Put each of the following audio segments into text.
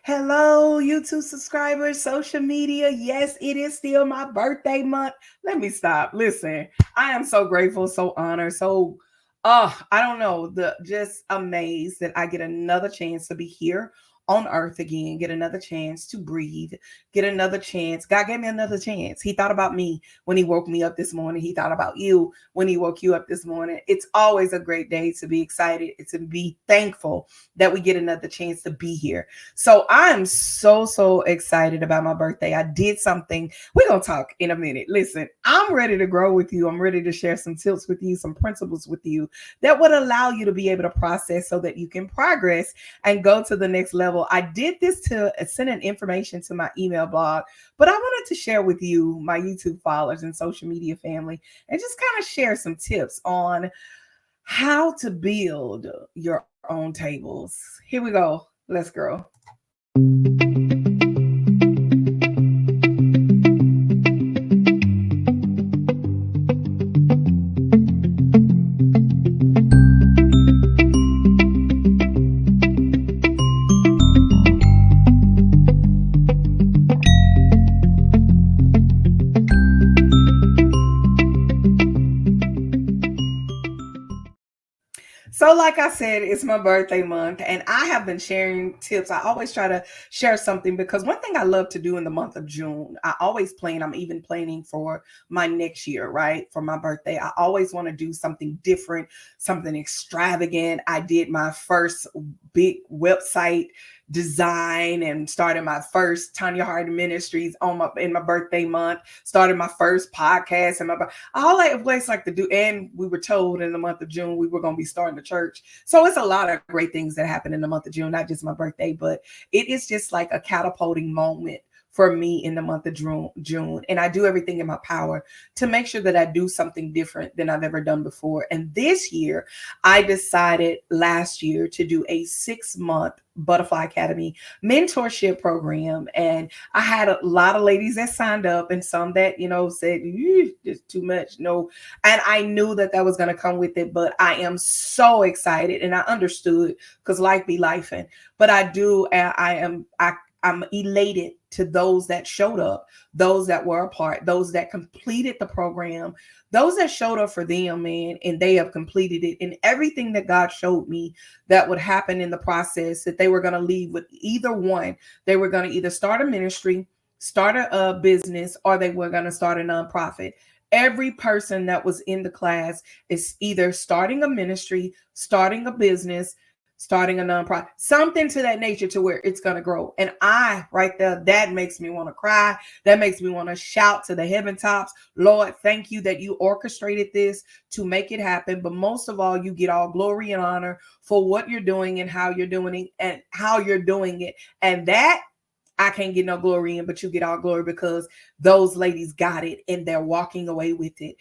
Hello, YouTube subscribers, social media. Yes, it is still my birthday month. Let me stop. Listen, I am so grateful, so honored, I don't know, the just amazed that I get another chance to be here on earth again, get another chance to breathe, get another chance. God gave me another chance. He thought about me when he woke me up this morning. He thought about you when he woke you up this morning. It's always a great day to be excited, to be thankful that we get another chance to be here. So I am so excited about my birthday. I did something. We're going to talk in a minute. Listen, I'm ready to grow with you. I'm ready to share some tips with you, some principles with you that would allow you to be able to process so that you can progress and go to the next level. I did this to send an information to my email blog, but I wanted to share with you, my YouTube followers and social media family, and just kind of share some tips on how to build your own tables. Here we go. Let's go. So, like I said, it's my birthday month, and I have been sharing tips. I always try to share something because one thing I love to do in the month of June, I always plan, I'm even planning for my next year, right? For my birthday, I always want to do something different, something extravagant. I did my first big website design and started my first Tonya Harden Ministries in my birthday month, started my first podcast and all I always like to do. And we were told in the month of June we were going to be starting a church. So it's a lot of great things that happen in the month of June, not just my birthday, but it is just like a catapulting moment for me in the month of June. And I do everything in my power to make sure that I do something different than I've ever done before. And this year, I decided last year to do a 6-month Butterfly Academy mentorship program. And I had a lot of ladies that signed up and some that, said, it's too much. No. And I knew that was going to come with it, but I am so excited and I understood because life be lifing. But I'm elated to those that showed up, those that were a part, those that completed the program, those that showed up for them, man, and they have completed it. And everything that God showed me that would happen in the process, that they were going to leave with either one. They were going to either start a ministry, start a business, or they were going to start a nonprofit. Every person that was in the class is either starting a ministry, starting a business, starting a nonprofit, something to that nature to where it's going to grow. And right there, that makes me want to cry. That makes me want to shout to the heaven tops. Lord, thank you that you orchestrated this to make it happen. But most of all, you get all glory and honor for what you're doing and how you're doing it. And that I can't get no glory in, but you get all glory because those ladies got it and they're walking away with it.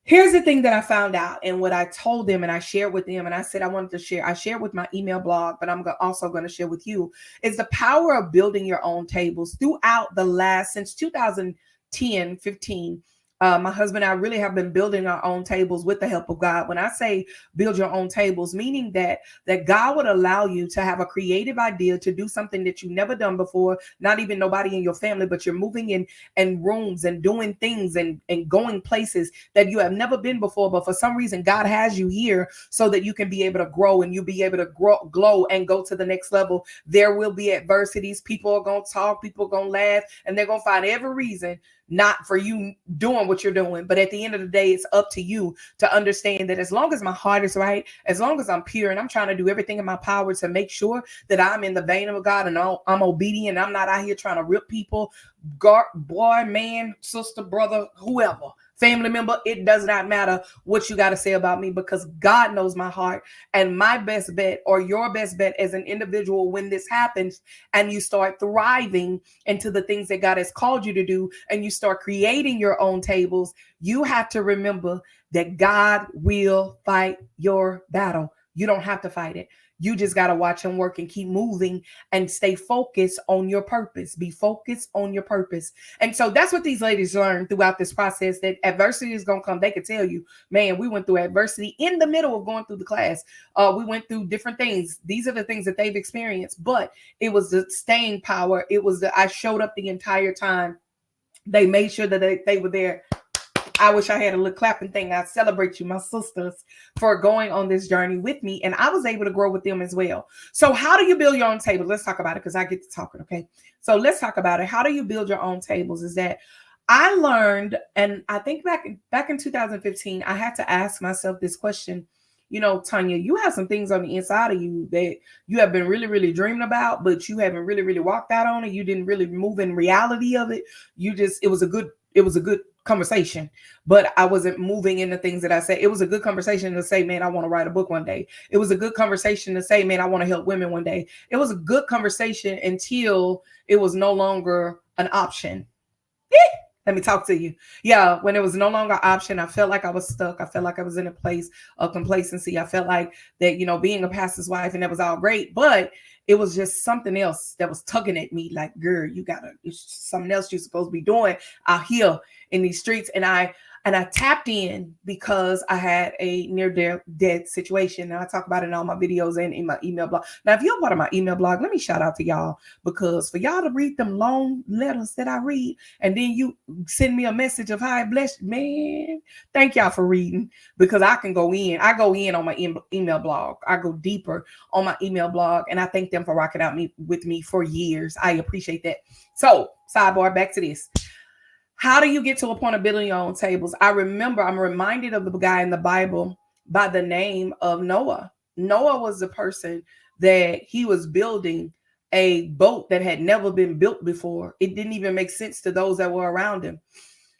Here's the thing that I found out and what I told them and I shared with them and I said I wanted to share. I shared with my email blog, but I'm also going to share with you is the power of building your own tables throughout since 2010, 15. My husband and I really have been building our own tables with the help of God. When I say build your own tables, meaning that God would allow you to have a creative idea to do something that you've never done before, not even nobody in your family, but you're moving in rooms and doing things and going places that you have never been before. But for some reason, God has you here so that you can be able to grow and you be able to glow and go to the next level. There will be adversities. People are going to talk, people are going to laugh, and they're going to find every reason not for you doing what you're doing. But at the end of the day, it's up to you to understand that as long as my heart is right, as long as I'm pure and I'm trying to do everything in my power to make sure that I'm in the vein of God and I'm obedient, I'm not out here trying to rip people, boy, man, sister, brother, whoever, family member, it does not matter what you got to say about me because God knows my heart. And my best bet or your best bet as an individual when this happens and you start thriving into the things that God has called you to do and you start creating your own tables, you have to remember that God will fight your battle. You don't have to fight it. You just got to watch him work and keep moving and stay focused on your purpose. Be focused on your purpose. And so that's what these ladies learned throughout this process, that adversity is going to come. They could tell you, man, we went through adversity in the middle of going through the class. We went through different things. These are the things that they've experienced, but it was the staying power. It was I showed up the entire time. They made sure that they were there. I wish I had a little clapping thing. I celebrate you, my sisters, for going on this journey with me. And I was able to grow with them as well. So how do you build your own table? Let's talk about it, because I get to talking. Okay. So let's talk about it. How do you build your own tables? Is that I learned, and I think back in 2015, I had to ask myself this question. You know, Tonya, you have some things on the inside of you that you have been really, really dreaming about, but you haven't really, really walked out on it. You didn't really move in reality of it. It was a good conversation, but I wasn't moving in the things that I said. It was a good conversation to say, man, I want to write a book one day. It was a good conversation to say, man, I want to help women one day. It was a good conversation until it was no longer an option. Let me talk to you. Yeah, when it was no longer an option, I felt like I was stuck. I felt like I was in a place of complacency. I felt like that, being a pastor's wife, and that was all great, but it was just something else that was tugging at me. Like, girl, it's something else you're supposed to be doing out here in these streets. And I tapped in because I had a near-death situation. And I talk about it in all my videos and in my email blog. Now, if you're part of my email blog, let me shout out to y'all, because for y'all to read them long letters that I read, and then you send me a message of how I bless you, man, thank y'all for reading, because I can go in. I go in on my email blog. I go deeper on my email blog, and I thank them for rocking out with me for years. I appreciate that. So, sidebar, back to this. How do you get to a point of building your own tables? I'm reminded of the guy in the Bible by the name of Noah. Noah was the person that he was building a boat that had never been built before. It didn't even make sense to those that were around him.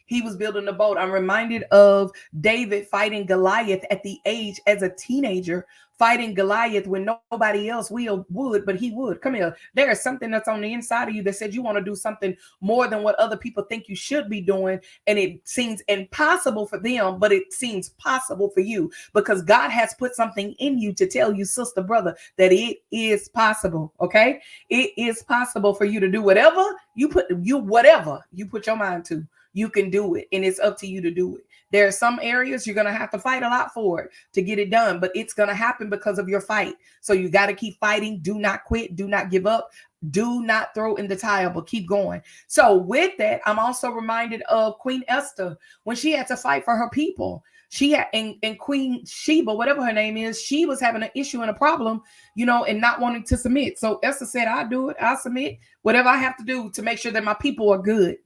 He was building a boat. I'm reminded of David fighting Goliath at the age as a teenager, fighting Goliath when nobody else would, but he would. Come here. There is something that's on the inside of you that said you want to do something more than what other people think you should be doing. And it seems impossible for them, but it seems possible for you, because God has put something in you to tell you, sister, brother, that it is possible. Okay. It is possible for you to do whatever you put your mind to. You can do it, and it's up to you to do it. There are some areas you're going to have to fight a lot for it to get it done, but it's going to happen because of your fight. So you got to keep fighting. Do not quit. Do not give up. Do not throw in the towel, but keep going. So with that, I'm also reminded of Queen Esther when she had to fight for her people. She had, and Queen Sheba, whatever her name is, she was having an issue and a problem, and not wanting to submit. So Esther said, I'll do it. I'll submit whatever I have to do to make sure that my people are good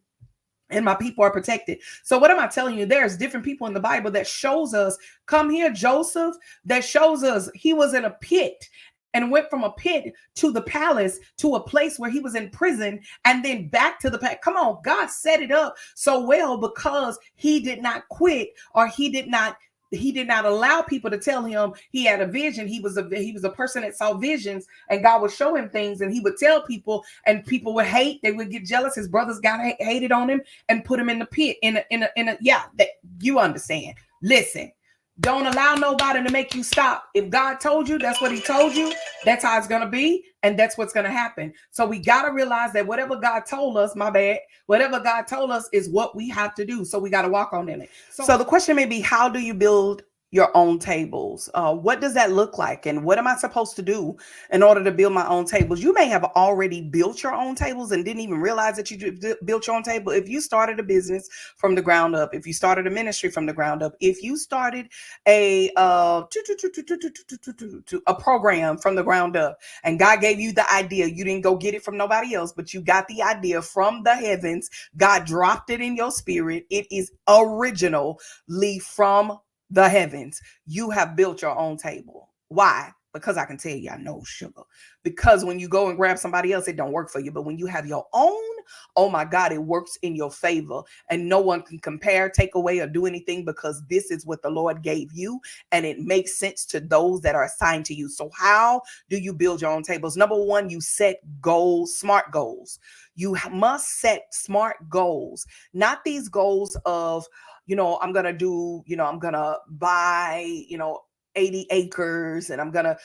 and my people are protected. So what am I telling you? There's different people in the Bible that shows us, come here, Joseph, that shows us he was in a pit and went from a pit to the palace to a place where he was in prison and then back to the palace. Come on, God set it up so well because he did not quit, or he did not allow people to tell him he had a vision. He was a person that saw visions, and God would show him things, and he would tell people, and people would hate. They would get jealous. His brothers got hated on him and put him in the pit. That you understand. Listen, don't allow nobody to make you stop. If God told you, that's what he told you. That's how it's going to be. And that's what's going to happen. So we got to realize that whatever God told us, whatever God told us is what we have to do. So we got to walk on in it. So the question may be, how do you build your own tables? What does that look like? And what am I supposed to do in order to build my own tables? You may have already built your own tables and didn't even realize that you built your own table. If you started a business from the ground up, if you started a ministry from the ground up, if you started a program from the ground up, and God gave you the idea, you didn't go get it from nobody else, but you got the idea from the heavens. God dropped it in your spirit. It is originally from the heavens. You have built your own table. Why? Because I can tell you, I know, sugar. Because when you go and grab somebody else, it don't work for you. But when you have your own, oh my God, it works in your favor. And no one can compare, take away, or do anything, because this is what the Lord gave you. And it makes sense to those that are assigned to you. So how do you build your own tables? Number one, you set goals, smart goals. You must set smart goals, not these goals of, I'm going to buy, 80 acres, and I'm going to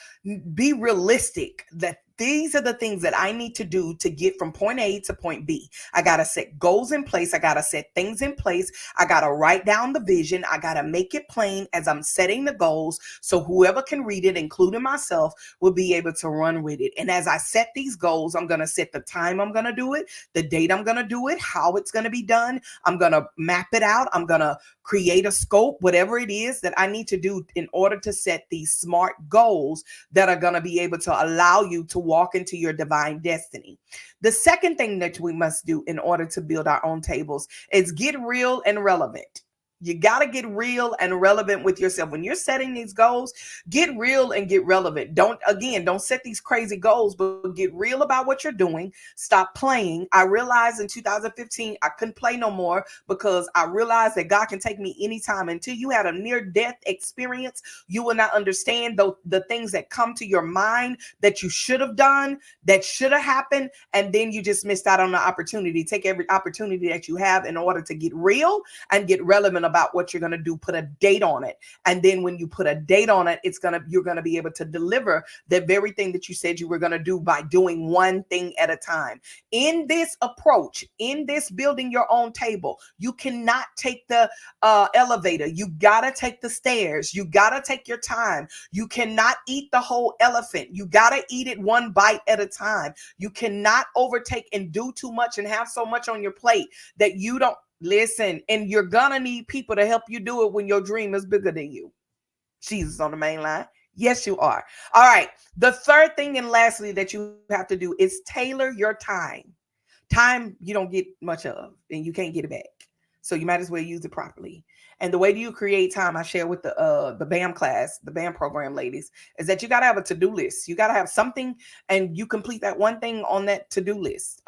be realistic that these are the things that I need to do to get from point A to point B. I got to set goals in place. I got to set things in place. I got to write down the vision. I got to make it plain as I'm setting the goals, so whoever can read it, including myself, will be able to run with it. And as I set these goals, I'm going to set the time I'm going to do it, the date I'm going to do it, how it's going to be done. I'm going to map it out. I'm going to create a scope, whatever it is that I need to do in order to set these smart goals that are going to be able to allow you to walk into your divine destiny. The second thing that we must do in order to build our own tables is get real and relevant. You got to get real and relevant with yourself. When you're setting these goals, get real and get relevant. Don't set these crazy goals, but get real about what you're doing. Stop playing. I realized in 2015, I couldn't play no more because I realized that God can take me anytime. Until you had a near-death experience, you will not understand the things that come to your mind that you should have done, that should have happened, and then you just missed out on the opportunity. Take every opportunity that you have in order to get real and get relevant about what you're going to do. Put a date on it. And then when you put a date on it, you're going to be able to deliver the very thing that you said you were going to do by doing one thing at a time. In this approach, in this building your own table, you cannot take the elevator. You got to take the stairs. You got to take your time. You cannot eat the whole elephant. You got to eat it one bite at a time. You cannot overtake and do too much and have so much on your plate that you don't listen. And you're gonna need people to help you do it when your dream is bigger than you. Jesus on the main line. Yes, you are. All right. The third thing and lastly that you have to do is tailor your time. Time you don't get much of and you can't get it back. So you might as well use it properly. And the way do you create time, I share with the BAM class, the BAM program ladies, is that you got to have a to-do list. You got to have something and you complete that one thing on that to-do list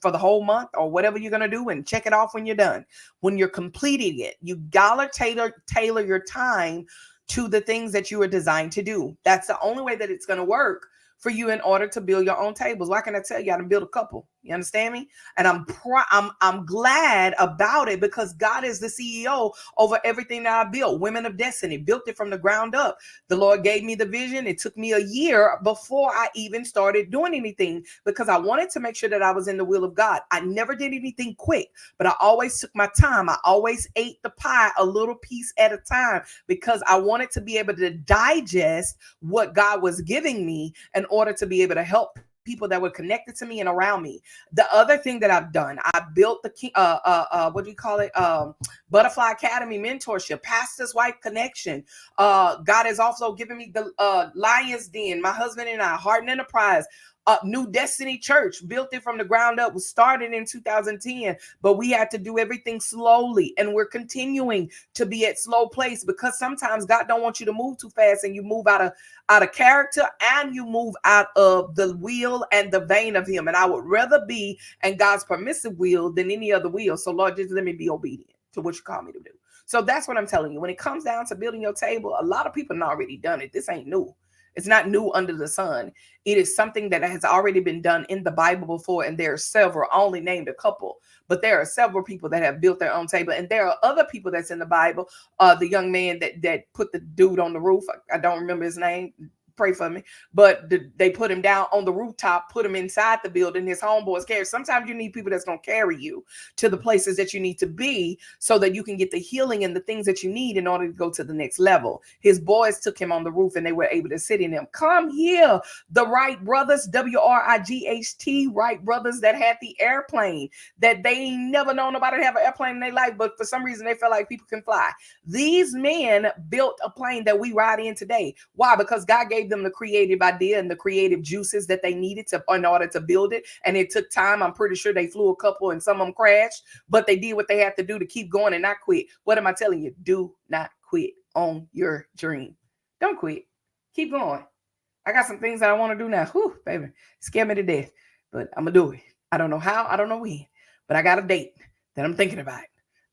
for the whole month or whatever you're going to do and check it off when you're done. When you're completing it, you got to tailor your time to the things that you are designed to do. That's the only way that it's going to work for you in order to build your own tables. Why can I tell you? I done build a couple. You understand me? And I'm glad about it because God is the CEO over everything that I built. Women of Destiny, built it from the ground up. The Lord gave me the vision. It took me a year before I even started doing anything because I wanted to make sure that I was in the will of God. I never did anything quick, but I always took my time. I always ate the pie a little piece at a time because I wanted to be able to digest what God was giving me in order to be able to help people that were connected to me and around me. The other thing that I've done, I built the Butterfly Academy mentorship, pastor's wife connection. God has also given me the Lion's Den, my husband and I, Harden Enterprise. New Destiny Church, built it from the ground up, was started in 2010, but we had to do everything slowly, and we're continuing to be at slow pace because sometimes God don't want you to move too fast, and you move out of character, and you move out of the will and the vein of Him. And I would rather be in God's permissive will than any other will. So Lord, just let me be obedient to what you call me to do. So that's what I'm telling you. When it comes down to building your table, a lot of people have already done it. This ain't new. It's not new under the sun. It is something that has already been done in the Bible before. And there are several, I only named a couple, but there are several people that have built their own table. And there are other people that's in the Bible. The young man that put the dude on the roof, I don't remember his name. Pray for me. But they put him down on the rooftop, put him inside the building. His homeboys carry. Sometimes you need people that's going to carry you to the places that you need to be so that you can get the healing and the things that you need in order to go to the next level. His boys took him on the roof and they were able to sit in them. Come here. The Wright brothers, WRIGHT, Wright brothers that had the airplane that they ain't never known nobody to have an airplane in their life, but for some reason they felt like people can fly. These men built a plane that we ride in today. Why? Because God gave them the creative idea and the creative juices that they needed in order to build it. And it took time. I'm pretty sure they flew a couple and some of them crashed, but they did what they had to do to keep going and not quit. What am I telling you? Do not quit on your dream. Don't quit. Keep going. I got some things that I want to do now. Whew, baby, scare me to death, but I'm going to do it. I don't know how. I don't know when, but I got a date that I'm thinking about.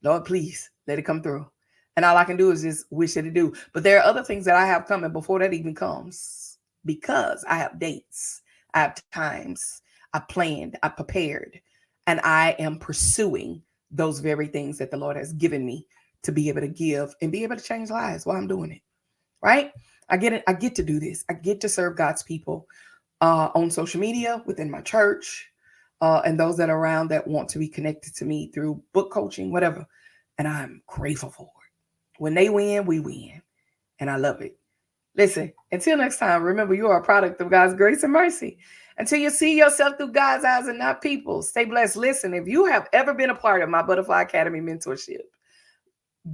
Lord, please let it come through. And all I can do is just wish that it do. But there are other things that I have coming before that even comes because I have dates, I have times, I planned, I prepared, and I am pursuing those very things that the Lord has given me to be able to give and be able to change lives while I'm doing it. Right? I get to do this. I get to serve God's people on social media, within my church, and those that are around that want to be connected to me through book coaching, whatever. And I'm grateful for it. When they win, we win. And I love it. Listen, until next time, remember you are a product of God's grace and mercy. Until you see yourself through God's eyes and not people's, stay blessed. Listen, if you have ever been a part of my Butterfly Academy mentorship,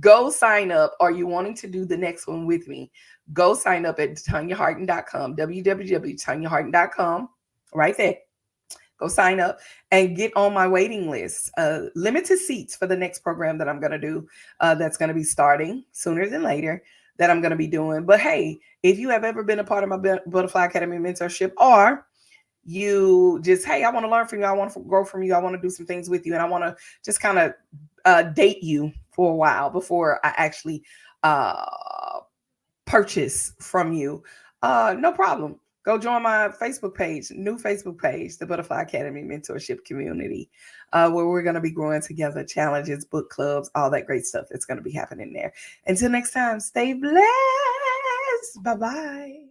go sign up. Are you wanting to do the next one with me? Go sign up at TonyaHarden.com, www.TonyaHarden.com, right there. Go sign up and get on my waiting list. Limited seats for the next program that I'm going to do. That's going to be starting sooner than later, that I'm going to be doing. But hey, if you have ever been a part of my Butterfly Academy mentorship, or you just, hey, I want to learn from you, I want to grow from you, I want to do some things with you, and I want to just kind of date you for a while before I actually purchase from you, no problem. Go join my Facebook page, new Facebook page, the Butterfly Academy Mentorship Community, where we're going to be growing together, challenges, book clubs, all that great stuff that's going to be happening there. Until next time, stay blessed. Bye-bye.